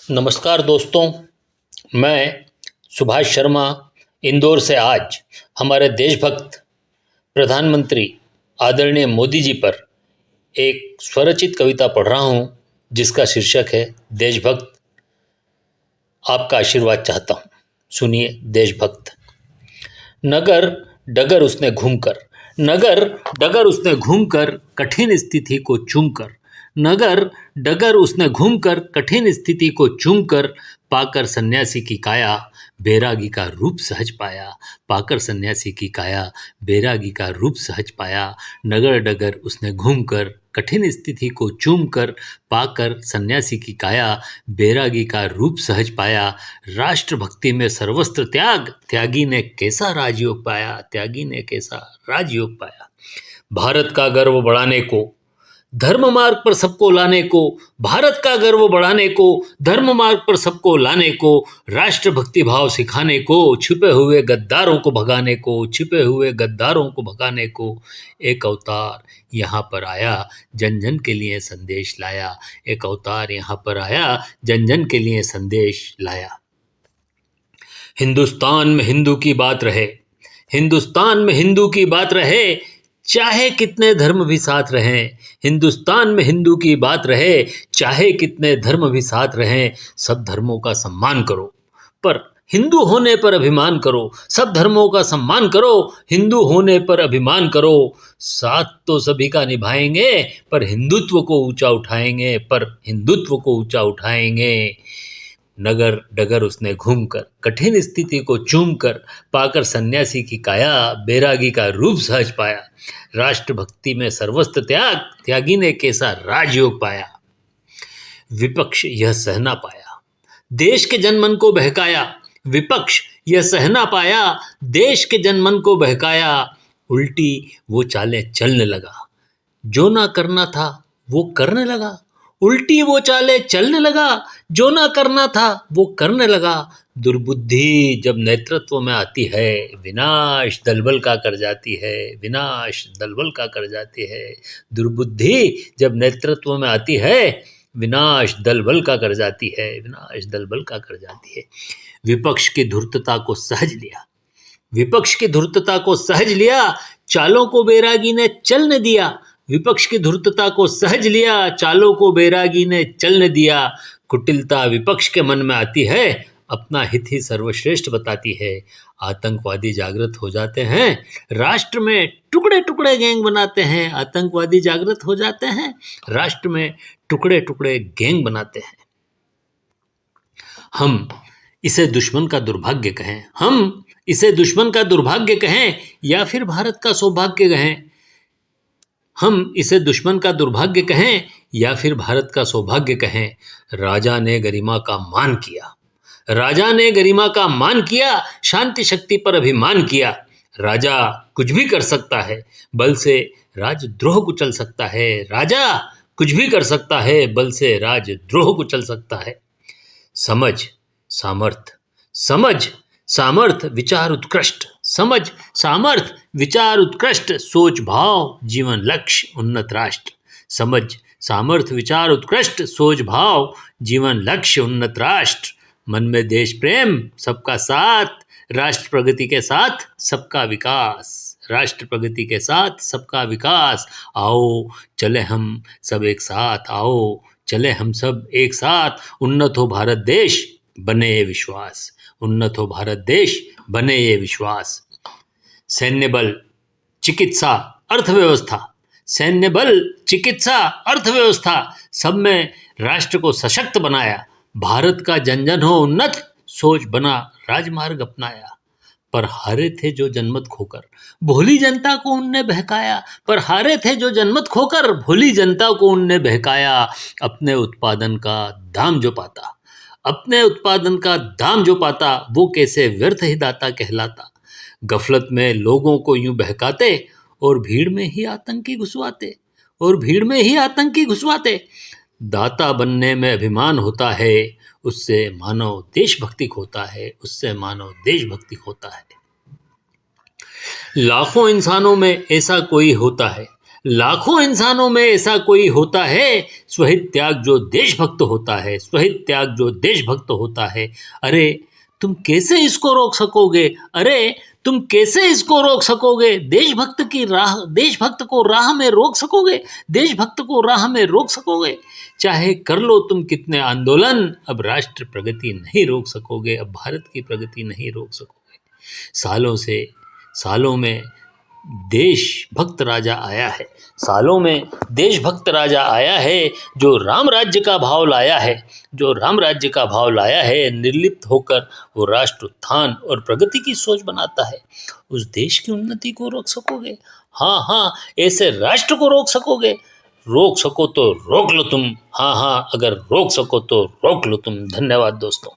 नमस्कार दोस्तों, मैं सुभाष शर्मा इंदौर से आज हमारे देशभक्त प्रधानमंत्री आदरणीय मोदी जी पर एक स्वरचित कविता पढ़ रहा हूँ, जिसका शीर्षक है देशभक्त। आपका आशीर्वाद चाहता हूँ, सुनिए। देशभक्त। नगर डगर उसने घूमकर, नगर डगर उसने घूमकर कठिन स्थिति को चूमकर, नगर डगर उसने घूमकर कठिन स्थिति को चूमकर पाकर सन्यासी की काया बैरागी का रूप सहज पाया, पाकर सन्यासी की काया बैरागी का रूप सहज पाया। नगर डगर उसने घूमकर कठिन स्थिति को चूमकर पाकर सन्यासी की काया बैरागी का रूप सहज पाया। राष्ट्रभक्ति में सर्वस्त्र त्याग, त्यागी ने कैसा राजयोग पाया, त्यागी ने कैसा राजयोग पाया। भारत का गर्व बढ़ाने को, धर्म मार्ग पर सबको लाने को, भारत का गर्व बढ़ाने को, धर्म मार्ग पर सबको लाने को, राष्ट्रभक्ति भाव सिखाने को, छिपे हुए गद्दारों को भगाने को, छिपे हुए गद्दारों को भगाने को एक अवतार यहाँ पर आया, जन जन के लिए संदेश लाया। एक अवतार यहाँ पर आया, जन जन के लिए संदेश लाया। हिंदुस्तान में हिंदू की बात रहे, हिंदुस्तान में हिंदू की बात रहे, चाहे कितने धर्म भी साथ रहें। हिंदुस्तान में हिंदू की बात रहे, चाहे कितने धर्म भी साथ रहें। सब धर्मों का सम्मान करो, पर हिंदू होने पर अभिमान करो। सब धर्मों का सम्मान करो, हिंदू होने पर अभिमान करो। साथ तो सभी का निभाएंगे, पर हिंदुत्व को ऊंचा उठाएंगे, पर हिंदुत्व को ऊंचा उठाएंगे। नगर डगर उसने घूमकर कठिन स्थिति को चूमकर पाकर सन्यासी की काया बैरागी का रूप सहज पाया। राष्ट्रभक्ति में सर्वस्त्र त्याग, त्यागी ने कैसा राजयोग पाया। विपक्ष यह सहना पाया, देश के जनमन को बहकाया। विपक्ष यह सहना पाया, देश के जनमन को बहकाया। उल्टी वो चालें चलने लगा, जो ना करना था वो करने लगा। उल्टी वो चाले चलने लगा, जो ना करना था वो करने लगा। दुर्बुद्धि जब नेतृत्व में आती है, विनाश दलबल का कर जाती है, विनाश दलबल का कर जाती है। दुर्बुद्धि जब नेतृत्व में आती है, विनाश दलबल का कर जाती है, विनाश दलबल का कर जाती है। विपक्ष की धूर्तता को सहज लिया, विपक्ष की धूर्तता को सहज लिया, चालों को बैरागी ने चलने दिया। विपक्ष की धूर्तता को सहज लिया, चालों को बैरागी ने चलने दिया। कुटिलता विपक्ष के मन में आती है, अपना हित ही सर्वश्रेष्ठ बताती है। आतंकवादी जागृत हो जाते हैं, राष्ट्र में टुकड़े टुकड़े गैंग बनाते हैं। आतंकवादी जागृत हो जाते हैं, राष्ट्र में टुकड़े टुकड़े गैंग बनाते हैं। हम इसे दुश्मन का दुर्भाग्य कहें, हम इसे दुश्मन का दुर्भाग्य कहें, या फिर भारत का सौभाग्य कहें। हम इसे दुश्मन का दुर्भाग्य कहें, या फिर भारत का सौभाग्य कहें। राजा ने गरिमा का मान किया, राजा ने गरिमा का मान किया, शांति शक्ति पर अभिमान किया। राजा कुछ भी कर सकता है, बल से राजद्रोह कुचल सकता है। राजा कुछ भी कर सकता है, बल से राजद्रोह कुचल सकता है। समझ सामर्थ, समझ सामर्थ विचार उत्कृष्ट, समझ सामर्थ विचार उत्कृष्ट, सोच भाव जीवन लक्ष्य उन्नत राष्ट्र। समझ सामर्थ विचार उत्कृष्ट, सोच भाव जीवन लक्ष्य उन्नत राष्ट्र। मन में देश प्रेम, सबका साथ, राष्ट्र प्रगति के साथ सबका विकास, राष्ट्र प्रगति के साथ सबका विकास। आओ चले हम सब एक साथ, आओ चले हम सब एक साथ। उन्नत हो भारत देश, बने ये विश्वास, उन्नत हो भारत देश, बने ये विश्वास। सैन्य बल, चिकित्सा, अर्थव्यवस्था, सैन्य बल, चिकित्सा, अर्थव्यवस्था, सब में राष्ट्र को सशक्त बनाया। भारत का जन जन हो उन्नत, सोच बना राजमार्ग अपनाया। पर हारे थे जो जनमत खोकर, भोली जनता को उनने बहकाया। पर हारे थे जो जनमत खोकर, भोली जनता को उनने बहकाया। अपने उत्पादन का दाम जो पाता, अपने उत्पादन का दाम जो पाता, वो कैसे व्यर्थ ही दाता कहलाता। गफलत में लोगों को यूं बहकाते, और भीड़ में ही आतंकी घुसवाते, और भीड़ में ही आतंकी घुसवाते। दाता बनने में अभिमान होता है, उससे मानव देशभक्ति होता है, उससे मानव देशभक्ति होता है। लाखों इंसानों में ऐसा कोई होता है, लाखों इंसानों में ऐसा कोई होता है, स्वहित त्याग जो देशभक्त होता है, स्वहित त्याग जो देशभक्त होता है। अरे तुम कैसे इसको रोक सकोगे? अरे तुम कैसे इसको रोक सकोगे? देशभक्त को राह में रोक सकोगे? देशभक्त को राह में रोक सकोगे? चाहे कर लो तुम कितने आंदोलन, अब राष्ट्र प्रगति नहीं रोक सकोगे, अब भारत की प्रगति नहीं रोक सकोगे। सालों में देशभक्त राजा आया है, सालों में देशभक्त राजा आया है, जो राम राज्य का भाव लाया है, जो राम राज्य का भाव लाया है। निर्लिप्त होकर वो राष्ट्र उत्थान और प्रगति की सोच बनाता है। उस देश की उन्नति को रोक सकोगे? हाँ, ऐसे राष्ट्र को रोक सकोगे? रोक सको तो रोक लो तुम, हाँ, अगर रोक सको तो रोक लो तुम। धन्यवाद दोस्तों।